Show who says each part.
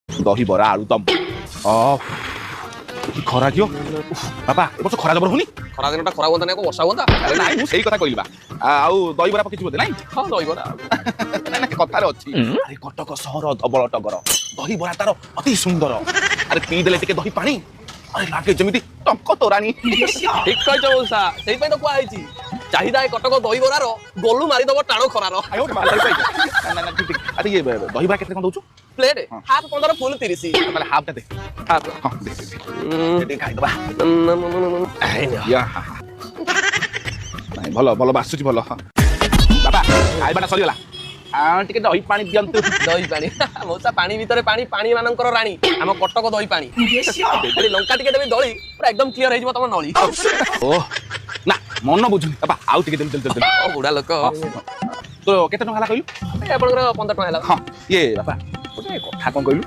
Speaker 1: दही बरा आलुदम खरा कियो बाबा ए बस खरा जबर हुनी
Speaker 2: खरा दिनटा खरा हुआ को वर्षा हुआ
Speaker 1: अरे नाइ मु सेही कथा कहलिबा आउ दही बरा पकिछि बोते नाइ
Speaker 2: हाँ दहीबरा
Speaker 1: ना ना कथा रे अछि अरे कटक सहर धबल टगर दही बरा तार अति सुंदर अरे पी देले टिके दही पानी अरे लागे जमिति टंक तोरानी
Speaker 2: ठीक कहछ मौसा सेही पई तो कुआ आइछि चाहिदा ए कटक दहीबरार गोलू मारी दब टाणो खरार
Speaker 1: आयो मार ना ना ठीक अरे ये दही बरा केते कोन दउछु
Speaker 2: प्लेट हाफ 15 फुल 30
Speaker 1: ताले हाफ दे
Speaker 2: हाफ
Speaker 1: हां दे खाइ दबा या नाइ भलो भलो बासुची भलो बाबा खाइबाटा सरी गला टिके दही पानी दियंतु
Speaker 2: दही पानी मौसा पानी भीतर पानी पानी मानकर रानी हम कटक दही पानी खाली लंका टिके देबी दही पूरा एकदम क्लियर हो तम नली
Speaker 1: ओ ना मन बुझुनी बाबा आउ टिके दिल
Speaker 2: ओ बुढ़ा लोक
Speaker 1: तो केते टका हला कइलु
Speaker 2: आपनकर 15 टका हला
Speaker 1: हां ये बाबा ओटे कथा कोन कइलु